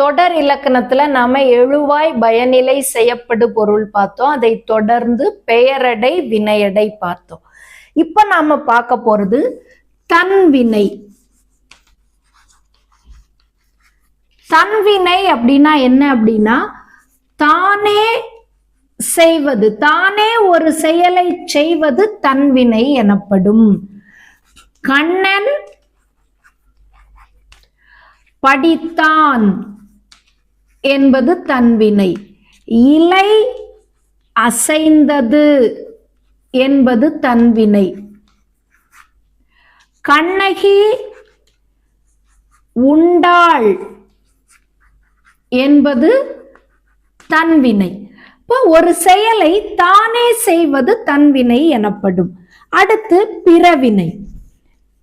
தொடர் இலக்கணத்துல நாம எழுவாய் பயனிலை செய்யப்படு பொருள் பார்த்தோம். அதை தொடர்ந்து பெயரடை வினையடை பார்த்தோம். இப்ப நாம பார்க்க போறது தன்வினை. தன்வினை அப்படின்னா என்ன அப்படின்னா, தானே செய்வது, தானே ஒரு செயலை செய்வது தன்வினை எனப்படும். கண்ணன் படித்தான் என்பது தன்வினை. இலை அசைந்தது என்பது தன்வினை. கண்ணகி உண்டாள் என்பது தன்வினை. இப்போ ஒரு செயலை தானே செய்வது தன்வினை எனப்படும். அடுத்து பிறவினை.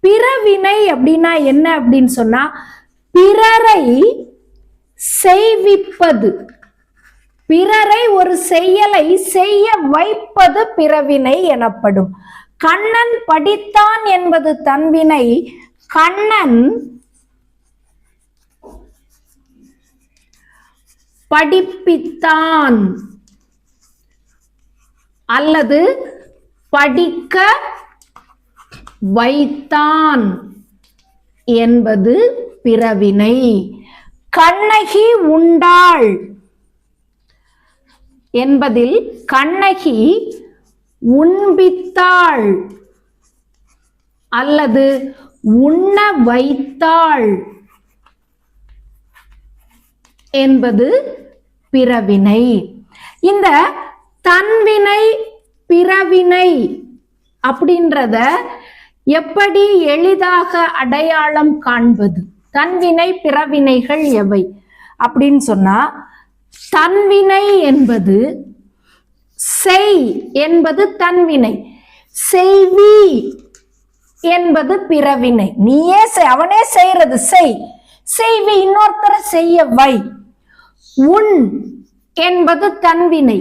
பிறவினை அப்படின்னா என்ன அப்படின்னு சொன்னா, பிறரை செய்விப்பது, பிறரை ஒரு செயலை செய்ய வைப்பது பிறவினை எனப்படும். கண்ணன் படித்தான் என்பது தன்வினை. கண்ணன் படிப்பித்தான் அல்லது படிக்க வைத்தான் என்பது பிறவினை. கண்ணகி உண்டாள் என்பதில் கண்ணகி உண்பித்தாள் அல்லது உண்ண வைத்தாள் என்பது பிறவினை. இந்த தன்வினை பிறவினை அப்படின்றத எப்படி எளிதாக அடையாளம் காண்பது? தன்வினை பிறவினைகள் எவை அப்படின்னு சொன்னா, தன்வினை என்பது செய் என்பது தன்வினை, செய்வி என்பது பிறவினை. நீயே அவனே செய்யறது செய், செய்வி இன்னொருத்தரை செய்ய வை. உன் என்பது தன்வினை,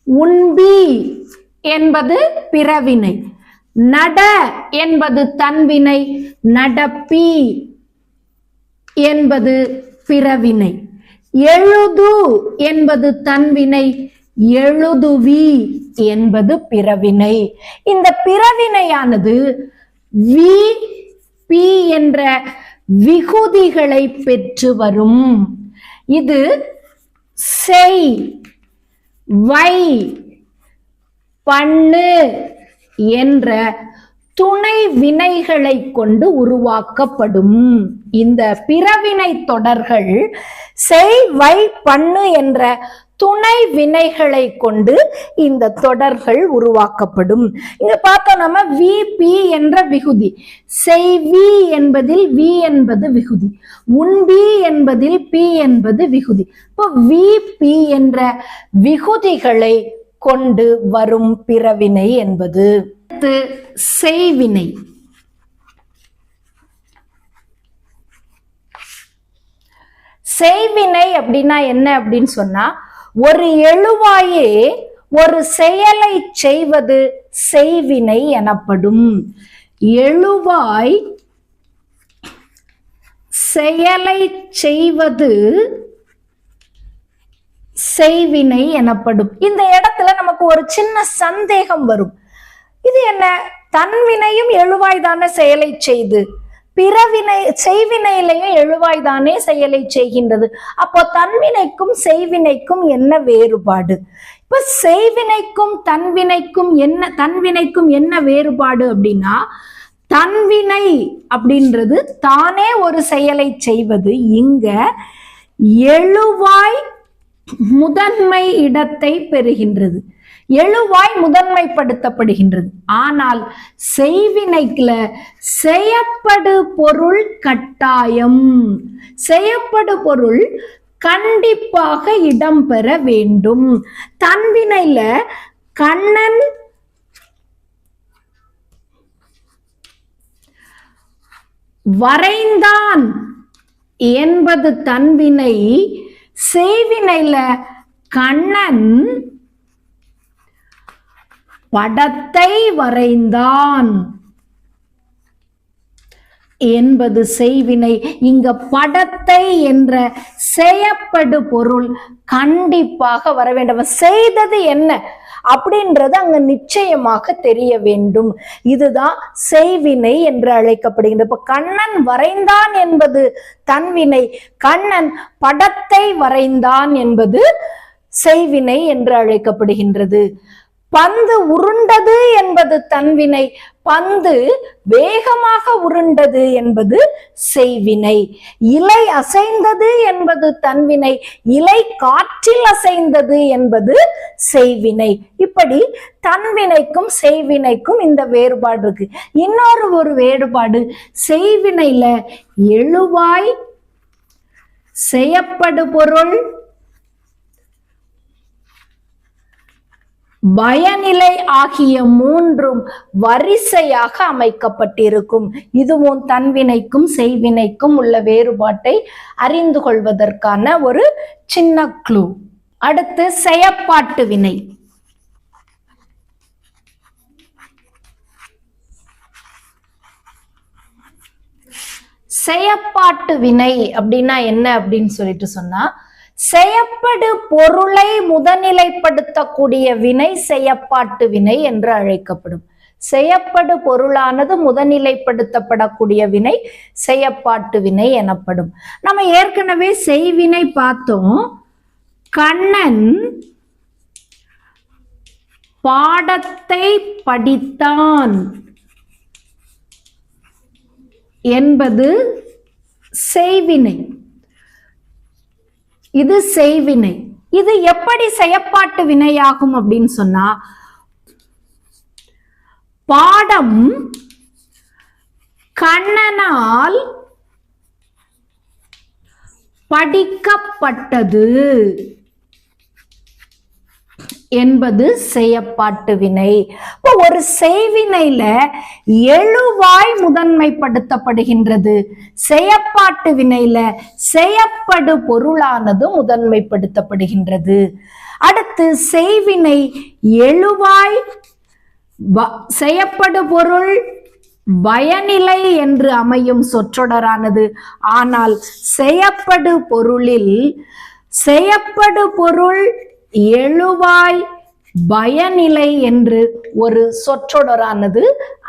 உண்பி என்பது பிறவினை. நட என்பது தன்வினை, நடப்பி என்பது பிறவினை. எழுது என்பது தன்வினை, எழுதுவி என்பது பிறவினை. இந்த பிறவினையானது வி பி என்ற விகுதிகளை பெற்று வரும். இது செய், வை, பண்ணு என்ற துணை வினைகளை கொண்டு உருவாக்கப்படும். இந்த பிறவினை தொடர்கள் செய், வை, பண்ணு என்ற துணை வினைகளை கொண்டு இந்த தொடர்கள் உருவாக்கப்படும். இங்க பார்த்தோம் நம்ம வி பி என்ற விகுதி. செய்வி என்பதில் வி என்பது விகுதி, உண்பி என்பதில் பி என்பது விகுதி. இப்போ வி பி என்ற விகுதிகளை கொண்டு வரும் பிறவினை என்பது. செய்வினை. செய்வினை அப்படின்னா என்ன அப்படின்னு சொன்னா, ஒரு எழுவாயே ஒரு செயலை செய்வது செய்வினை எனப்படும். எழுவாய் செயலை செய்வது செய்வினை எனப்படும். இந்த இடத்துல நமக்கு ஒரு சின்ன சந்தேகம் வரும். இது என்ன, தன்வினையும் எழுவாய் தானே செயலை செய்து, பிறவினை செய்வினையிலையும் எழுவாய் தானே செயலை செய்கின்றது. அப்போ தன்வினைக்கும் செய்வினைக்கும் என்ன வேறுபாடு? இப்ப செய்வினைக்கும் தன்வினைக்கும் என்ன வேறுபாடு அப்படின்னா, தன்வினை அப்படின்றது தானே ஒரு செயலை செய்வது. இங்க எழுவாய் முதன்மை இடத்தை பெறுகின்றது, எழுவாய் முதன்மைப்படுத்தப்படுகின்றது. ஆனால் செய்வினைக்குல செய்யப்படு பொருள் கட்டாயம், செய்யப்படு பொருள் கண்டிப்பாக இடம்பெற வேண்டும். தன்வினையில கண்ணன் வரைந்தான் என்பது தன்வினை. செய்வினையில கண்ணன் படத்தை வரைந்தான் என்பது செய்வினை. இங்க படத்தை என்ற செய்யப்படு பொருள் கண்டிப்பாக வர வேண்டும். செய்தது என்ன அப்படின்றது அங்க நிச்சயமாக தெரிய வேண்டும். இதுதான் செய்வினை என்று அழைக்கப்படுகின்றது. இப்ப கண்ணன் வரைந்தான் என்பது தன்வினை, கண்ணன் படத்தை வரைந்தான் என்பது செய்வினை என்று அழைக்கப்படுகின்றது. பந்து உருண்டது என்பது தன்வினை, பந்து வேகமாக உருண்டது என்பது செய்வினை. இலை அசைந்தது என்பது தன்வினை, இலை காற்றில் அசைந்தது என்பது செய்வினை. இப்படி தன்வினைக்கும் செய்வினைக்கும் இந்த வேறுபாடு இருக்கு. இன்னொரு வேறுபாடு, செய்வினையில எழுவாய், செய்யப்படு பொருள், பயனிலை ஆகிய மூன்றும் வரிசையாக அமைக்கப்பட்டிருக்கும். இதுவும் தன்வினைக்கும் செய்வினைக்கும் உள்ள வேறுபாட்டை அறிந்து கொள்வதற்கான ஒரு சின்ன க்ளூ. அடுத்து செயப்பாட்டு வினை. செயப்பாட்டு வினை அப்படின்னா என்ன அப்படின்னு சொல்லிட்டு சொன்னா, செய்யப்படு பொருளை முதன்நிலைப்படுத்தக்கூடிய வினை செயப்பாட்டு வினை என்று அழைக்கப்படும். செய்யப்படு பொருளானது முதன்நிலைப்படுத்தப்படக்கூடிய வினை செயப்பாட்டு வினை எனப்படும். நம்ம ஏற்கனவே செய்வினை பார்த்தோம். கண்ணன் பாடத்தை படித்தான் என்பது செய்வினை. இது செய்வினை. இது எப்படி செயப்பாட்டு வினையாகும் அப்படின்னு சொன்னா, பாடம் கண்ணனால் படிக்கப்பட்டது என்பது செயப்பாட்டு வினை. ஒரு செய்வினையில எழுவாய் முதன்மைப்படுத்தப்படுகின்றது. செயப்பாட்டு வினையில செய்யப்படு பொருளானது முதன்மைப்படுத்தப்படுகின்றது. அடுத்து செய்வினை எழுவாய், செய்யப்படு பொருள், பயனிலை என்று அமையும் சொற்றொடரானது. ஆனால் செய்யப்படு பொருளில் செய்யப்படு பொருள், எழுவாய், பயனிலை என்று ஒரு சொற்றொடரானது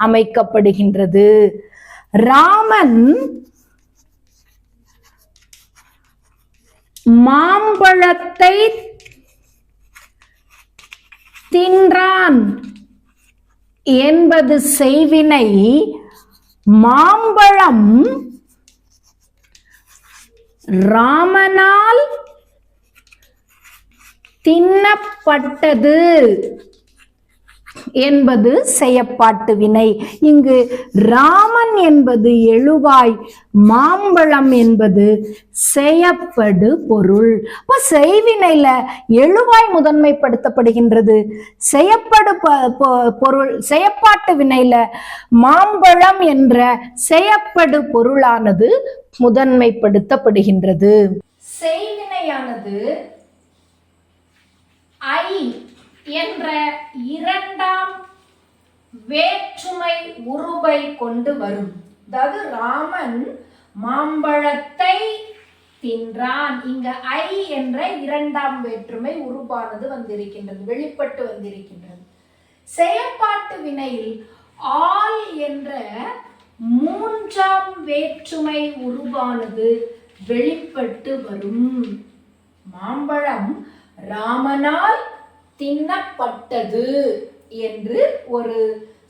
அமைக்கப்படுகின்றது. ராமன் மாம்பழத்தை தின்றான் என்பது செய்வினை. மாம்பழம் ராமனால் தின்னப்பட்டது என்பது செயப்பாட்டு வினை. இங்கு ராமன் என்பது எழுவாய், மாம்பழம் என்பது செய்யப்படு பொருள். இப்ப செய்வினையில எழுவாய் முதன்மைப்படுத்தப்படுகின்றது. செய்யப்படு பொருள், செயப்பாட்டு வினையில மாம்பழம் என்ற செய்யப்படு பொருளானது முதன்மைப்படுத்தப்படுகின்றது. செய்வினையானது ஐ என்ற இரண்டாம் வேற்றுமை உருவை கொண்டு வரும். அதாவது ராமன் மாம்பழத்தை தின்றான். இங்க ஐ என்ற இரண்டாம் வேற்றுமை உருவானது வந்திருக்கின்றது, வெளிப்பட்டு வந்திருக்கின்றது. செயற்பாட்டு வினையில் ஆல் என்ற மூன்றாம் வேற்றுமை உருவானது வெளிப்பட்டு வரும். மாம்பழம் ராமனால் தின்னப்பட்டது என்று ஒரு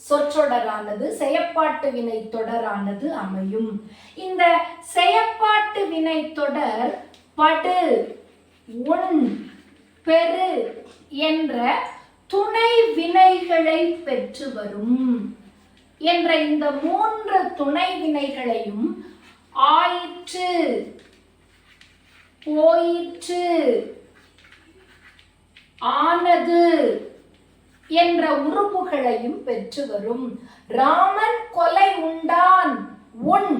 சொற்றொடரானது, செயற்பாட்டு வினை தொடரானது அமையும். இந்த செயற்பாட்டு வினை தொடர் படு, உண், பெரு என்ற துணை வினைகளை பெற்று வரும். என்ற இந்த மூன்று துணை வினைகளையும் ஆயிற்று, போயிற்று, ஆனது என்ற உறுப்புகளையும் பெற்று வரும். ராமன் கொலை உண்டான், உண்.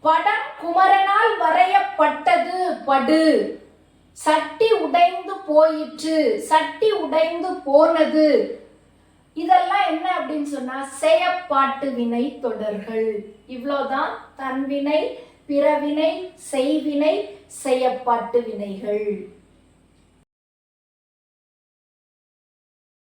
படம் குமரனால் வரையப்பட்டது, படு. சட்டி உடைந்து போயிற்று, சட்டி உடைந்து போனது. இதெல்லாம் என்ன அப்படின்னு சொன்னா செயப்பாட்டு வினை தொடர்கள். இவ்வளவுதான் தன்வினை, பிறவினை, செய்வினை, செயப்பாட்டு வினைகள்.